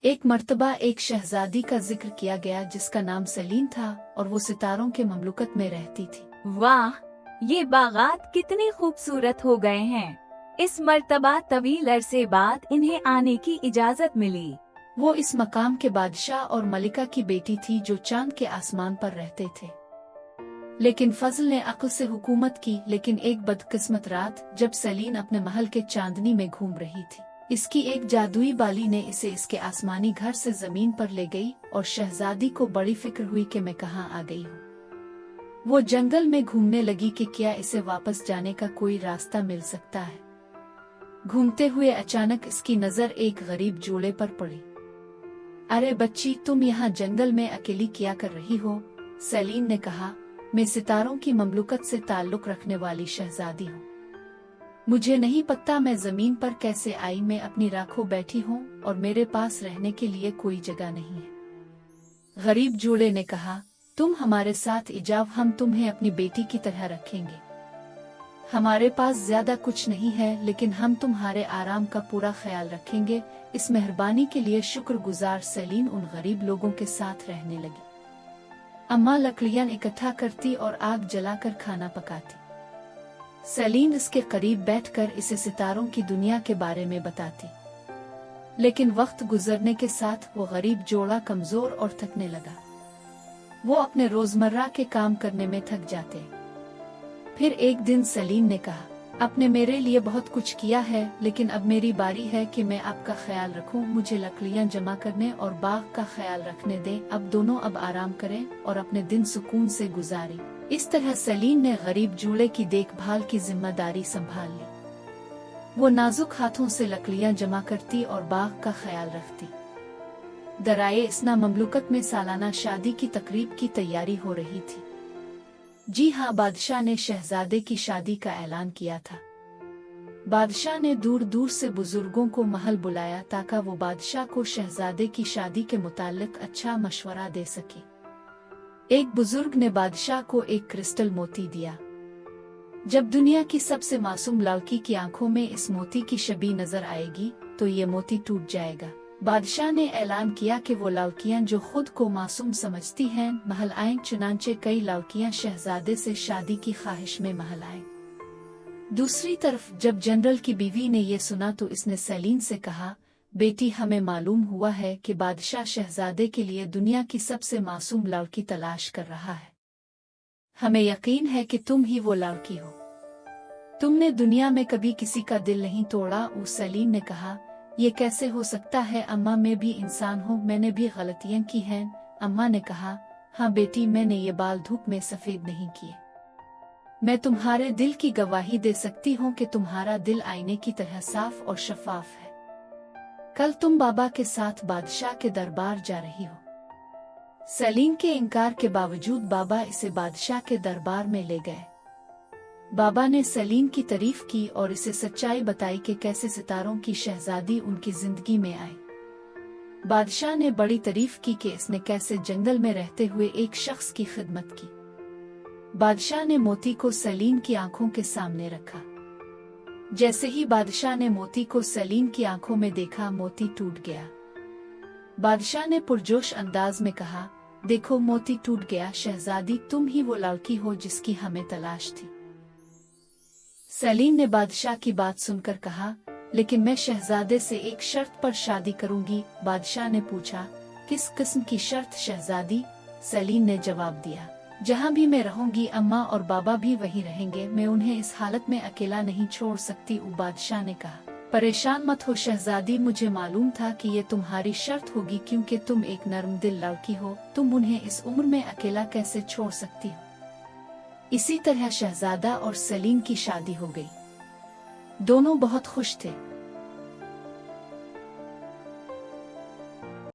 एक मर्तबा एक शहजादी का जिक्र किया गया जिसका नाम सलीन था और वो सितारों के ममलुकत में रहती थी। वाह, ये बागात कितने खूबसूरत हो गए हैं। इस मर्तबा तवील अरसे बाद इन्हें आने की इजाजत मिली। वो इस मकाम के बादशाह और मलिका की बेटी थी जो चांद के आसमान पर रहते थे। लेकिन फजल ने अक्ल से हुकूमत की। लेकिन एक बदकिस्मत रात जब सलीन अपने महल के चांदनी में घूम रही थी, इसकी एक जादुई बाली ने इसे इसके आसमानी घर से जमीन पर ले गई और शहजादी को बड़ी फिक्र हुई कि मैं कहाँ आ गई हूँ। वो जंगल में घूमने लगी कि क्या इसे वापस जाने का कोई रास्ता मिल सकता है। घूमते हुए अचानक इसकी नजर एक गरीब जोड़े पर पड़ी। अरे बच्ची, तुम यहाँ जंगल में अकेली क्या कर रही हो? सलीन ने कहा, मैं सितारों की ममलुकत से ताल्लुक रखने वाली शहजादी हूँ। मुझे नहीं पता मैं जमीन पर कैसे आई। मैं अपनी राखों बैठी हूँ और मेरे पास रहने के लिए कोई जगह नहीं है। गरीब जोड़े ने कहा, तुम हमारे साथ इजाव, हम तुम्हें अपनी बेटी की तरह रखेंगे। हमारे पास ज्यादा कुछ नहीं है, लेकिन हम तुम्हारे आराम का पूरा ख्याल रखेंगे। इस मेहरबानी के लिए शुक्रगुजार सलीन उन गरीब लोगों के साथ रहने लगी। अम्मा लकड़ियां इकट्ठा करती और आग जलाकर खाना पकाती। सलीन इसके करीब बैठकर इसे सितारों की दुनिया के बारे में बताती। लेकिन वक्त गुजरने के साथ वो गरीब जोड़ा कमजोर और थकने लगा। वो अपने रोजमर्रा के काम करने में थक जाते। फिर एक दिन सलीन ने कहा, आपने मेरे लिए बहुत कुछ किया है, लेकिन अब मेरी बारी है कि मैं आपका ख्याल रखूं। मुझे लकड़ियां जमा करने और बाग का ख्याल रखने दे। अब दोनों आराम करें और अपने दिन सुकून से गुजारें। इस तरह सलीन ने गरीब जूड़े की देखभाल की जिम्मेदारी संभाल ली। वो नाजुक हाथों से लकड़ियां जमा करती और बाग का ख्याल रखती। दराए इसना ममलुकत में सालाना शादी की तकरीब की तैयारी हो रही थी। जी हाँ, बादशाह ने शहजादे की शादी का ऐलान किया था। बादशाह ने दूर दूर से बुजुर्गों को महल बुलाया ताकि वो बादशाह को शहजादे की शादी के मुतालिक अच्छा मशवरा दे सके। एक बुजुर्ग ने बादशाह को एक क्रिस्टल मोती दिया। जब दुनिया की सबसे मासूम लड़की की आंखों में इस मोती की छवि नजर आएगी तो ये मोती टूट जाएगा। बादशाह ने ऐलान किया कि वो लड़कियां जो खुद को मासूम समझती हैं महल आएं। चुनांचे कई लड़कियां शहजादे से शादी की ख्वाहिश में महल आएं। दूसरी तरफ जब जनरल की बीवी ने ये सुना तो इसने सलीन से कहा, बेटी, हमें मालूम हुआ है कि बादशाह शहजादे के लिए दुनिया की सबसे मासूम लड़की तलाश कर रहा है। हमें यकीन है कि तुम ही वो लड़की हो। तुमने दुनिया में कभी किसी का दिल नहीं तोड़ा। उस सलीन ने कहा, ये कैसे हो सकता है अम्मा, मैं भी इंसान हूँ, मैंने भी गलतियाँ की हैं। अम्मा ने कहा, हाँ बेटी, मैंने ये बाल धूप में सफेद नहीं किए। मैं तुम्हारे दिल की गवाही दे सकती हूँ कि तुम्हारा दिल आईने की तरह साफ और शफाफ है। कल तुम बाबा के साथ बादशाह के दरबार जा रही हो। सलीम के इनकार के बावजूद बाबा इसे बादशाह के दरबार में ले गए। बाबा ने सलीम की तारीफ की और इसे सच्चाई बताई कि कैसे सितारों की शहजादी उनकी जिंदगी में आई। बादशाह ने बड़ी तारीफ की कि इसने कैसे जंगल में रहते हुए एक शख्स की खिदमत की। बादशाह ने मोती को सलीम की आंखों के सामने रखा। जैसे ही बादशाह ने मोती को सलीम की आंखों में देखा, मोती टूट गया। बादशाह ने पुरजोश अंदाज में कहा, देखो मोती टूट गया। शहजादी, तुम ही वो लड़की हो जिसकी हमें तलाश थी। सलीम ने बादशाह की बात सुनकर कहा, लेकिन मैं शहजादे से एक शर्त पर शादी करूंगी। बादशाह ने पूछा, किस किस्म की शर्त शहजादी? सलीम ने जवाब दिया, जहाँ भी मैं रहूंगी अम्मा और बाबा भी वहीं रहेंगे। मैं उन्हें इस हालत में अकेला नहीं छोड़ सकती। बादशाह ने कहा, परेशान मत हो शहजादी, मुझे मालूम था कि ये तुम्हारी शर्त होगी क्योंकि तुम एक नरम दिल लड़की हो। तुम उन्हें इस उम्र में अकेला कैसे छोड़ सकती हो? इसी तरह शहजादा और सलीम की शादी हो गई। दोनों बहुत खुश थे।